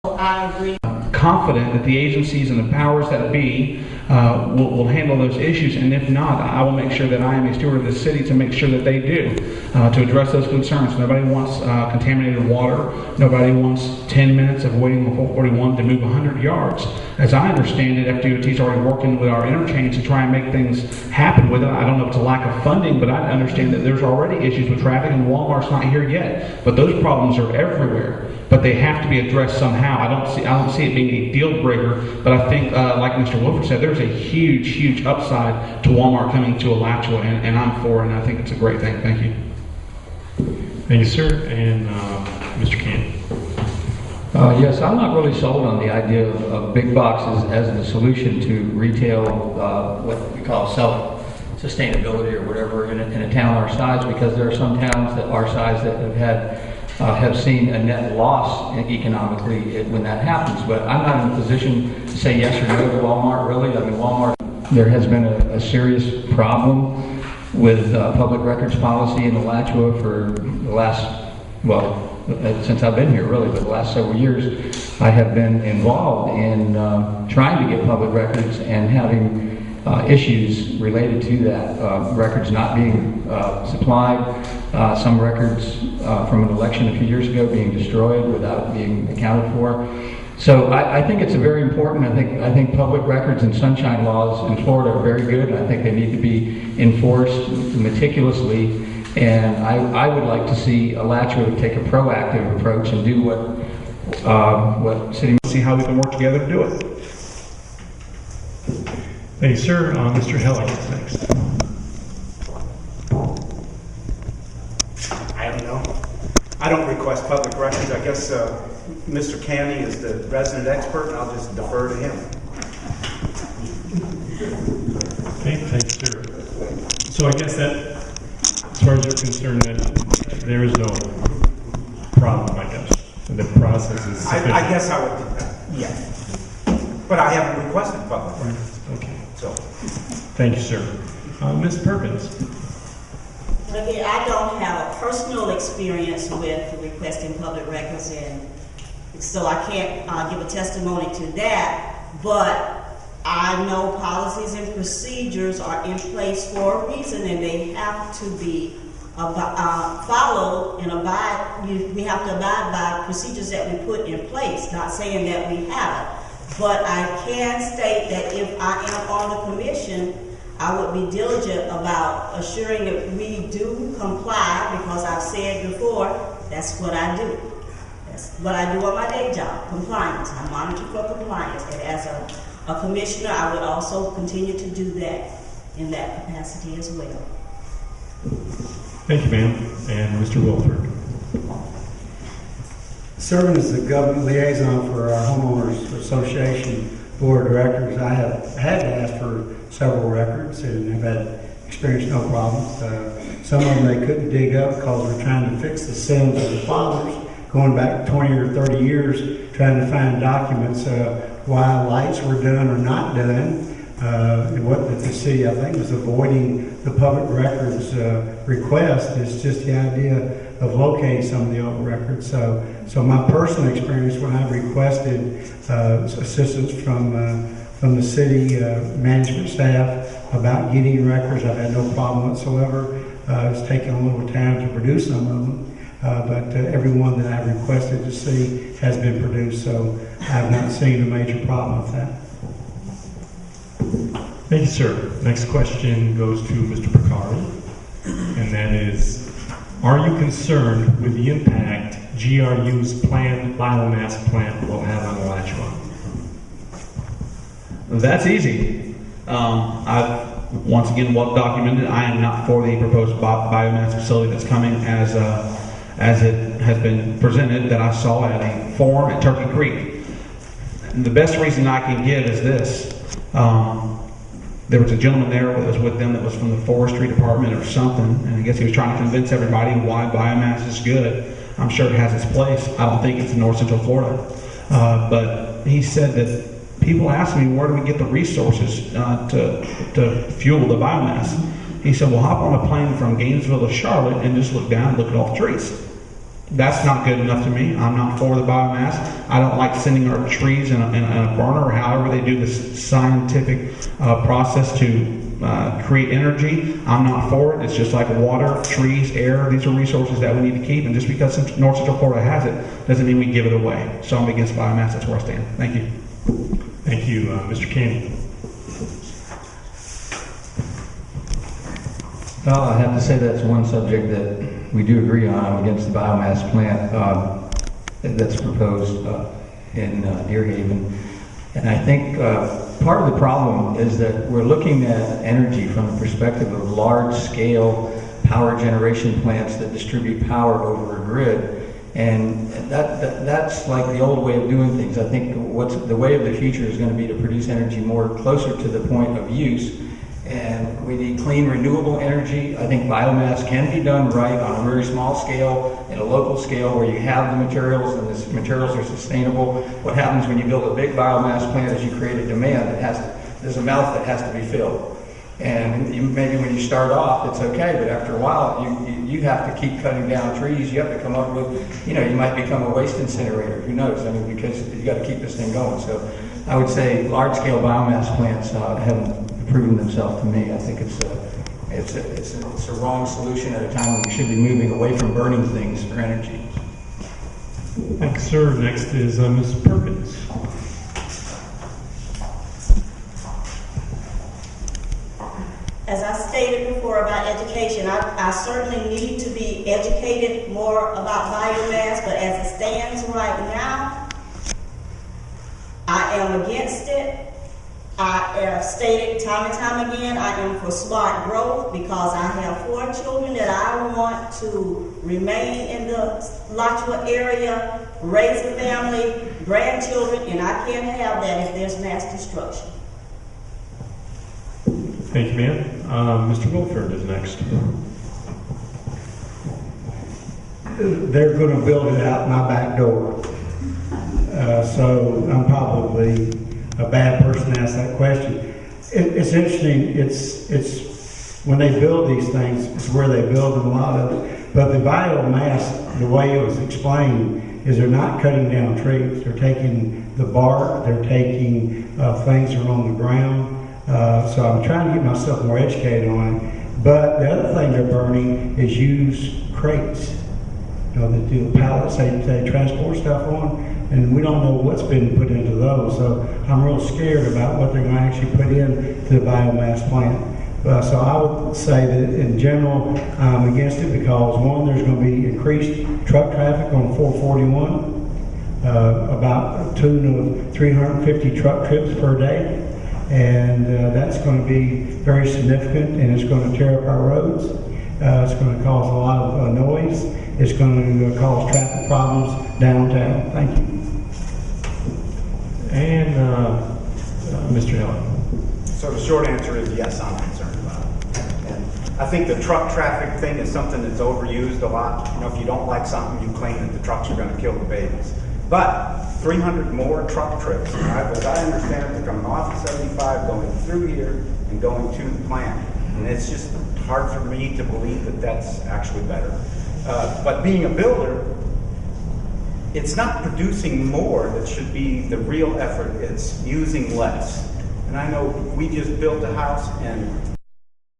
I agree. Confident that the agencies and the powers that be will handle those issues, and if not, I will make sure that I am a steward of the city to make sure that they do, to address those concerns. Nobody wants contaminated water. Nobody wants 10 minutes of waiting on 441 to move 100 yards. As I understand it, FDOT is already working with our interchange to try and make things happen with it. I don't know if it's a lack of funding, but I understand that there's already issues with traffic, and Walmart's not here yet. But those problems are everywhere. But they have to be addressed somehow. I don't see it being a deal breaker, but I think, like Mr. Wilford said, there's a huge upside to Walmart coming to Alachua, and I'm for it, and I think it's a great thing. Thank you. Thank you, sir. And Mr. Cannon. Yes, I'm not really sold on the idea of big boxes as the solution to retail, what we call self-sustainability or whatever in a town our size, because there are some towns that our size that have seen a net loss economically when that happens. But I'm not in a position to say yes or no to Walmart, really. I mean, Walmart, there has been a serious problem with public records policy in Alachua for the last, well, since I've been here, really, but the last several years, I have been involved in trying to get public records and having issues related to that. Records not being supplied, some records from an election a few years ago being destroyed without being accounted for. So I think it's a very important. I think public records and sunshine laws in Florida are very good. I think they need to be enforced meticulously. And I would like to see Alachua take a proactive approach and do what city. See how we can work together to do it. Thank you, sir. Mr. Heller is next. I don't know. I don't request public records. I guess Mr. Canny is the resident expert, and I'll just defer to him. Okay, thanks, sir. So I guess that, as far as you're concerned, that there is no problem, I guess. The process is sufficient. I guess I would, yeah. But I haven't requested public records. Okay. So. Thank you, sir. Ms. Perkins. Okay, I don't have a personal experience with requesting public records, and so I can't give a testimony to that, but I know policies and procedures are in place for a reason, and they have to be followed and abide. We have to abide by procedures that we put in place, not saying that we haven't. But I can state that if I am on the commission, I would be diligent about assuring that we do comply, because I've said before, that's what I do. That's what I do on my day job, compliance. I monitor for compliance. And as a commissioner, I would also continue to do that in that capacity as well. Thank you, ma'am. And Mr. Wilford. Serving as the government liaison for our homeowners association board of directors, I have had to ask for several records and have had experienced no problems. Some of them they couldn't dig up because we're trying to fix the sins of the fathers, going back 20 or 30 years, trying to find documents why lights were done or not done. What the city, I think, was avoiding the public records request is just the idea of locating some of the old records. So my personal experience when I've requested assistance from the city management staff about getting records, I've had no problem whatsoever. It's taken a little time to produce some of them, but everyone that I've requested to see has been produced, so I have not seen a major problem with that. Thank you, sir. Next question goes to Mr. Picari, and that is, are you concerned with the impact GRU's planned biomass plant will have on Alachua? That's easy. I've once again well documented. I am not for the proposed biomass facility that's coming as it has been presented that I saw at a forum at Turkey Creek. And the best reason I can give is this. There was a gentleman there that was with them that was from the forestry department or something, and I guess he was trying to convince everybody why biomass is good. I'm sure it has its place. I don't think it's in North Central Florida. But he said that people ask me, where do we get the resources to fuel the biomass? He said, well, hop on a plane from Gainesville to Charlotte and just look down and look at all the trees. That's not good enough to me. I'm not for the biomass. I don't like sending our trees in a burner, or however they do this scientific process to create energy. I'm not for it. It's just like water, trees, air. These are resources that we need to keep, and just because North Central Florida has it doesn't mean we give it away. So I'm against biomass. That's where I stand. Thank you. Thank you, Mr. Candy. Well, I have to say that's one subject that we do agree on. I'm against the biomass plant that's proposed in Deer Haven. And I think part of the problem is that we're looking at energy from the perspective of large-scale power generation plants that distribute power over a grid. And that's like the old way of doing things. I think the way of the future is going to be to produce energy more closer to the point of use. And we need clean, renewable energy. I think biomass can be done right on a very small scale, in a local scale where you have the materials and the materials are sustainable. What happens when you build a big biomass plant is you create a demand there's a mouth that has to be filled. And maybe when you start off, it's okay, but after a while, you have to keep cutting down trees. You have to come up with, you might become a waste incinerator. Who knows? I mean, because you got to keep this thing going. So I would say large-scale biomass plants haven't proven themselves to me. I think it's a wrong solution at a time when we should be moving away from burning things for energy. Thanks, sir. Next is Ms. Perkins. As I stated before about education, I certainly need to be educated more about biomass, but as it stands right now, I am against it. I have stated time and time again, I am for smart growth because I have 4 children that I want to remain in the Alachua area, raise a family, grandchildren, and I can't have that if there's mass destruction. Thank you, ma'am. Mr. Wilford is next. They're going to build it out my back door. So I'm probably a bad person to ask that question. It's interesting. It's when they build these things, it's where they build a lot of it. But the biomass, the way it was explained, is they're not cutting down trees. They're taking the bark. They're taking things that are on the ground. So I'm trying to get myself more educated on it. But the other thing they're burning is used crates. They do pallets they transport stuff on, and we don't know what's been put into those. So I'm real scared about what they're going to actually put into the biomass plant. So I would say that in general, I'm against it because one, there's going to be increased truck traffic on 441, about a tune of 350 truck trips per day. And that's going to be very significant, and it's going to tear up our roads. It's going to cause a lot of noise. It's going to cause traffic problems downtown. Thank you. And Mr. Hill. So the short answer is yes, I'm concerned about it. And I think the truck traffic thing is something that's overused a lot. If you don't like something, you claim that the trucks are going to kill the babies. But 300 more truck trips, right? As I understand it, they're coming off of 75, going through here, and going to the plant. And it's just hard for me to believe that that's actually better. But being a builder, it's not producing more that should be the real effort. It's using less. And I know we just built a house, and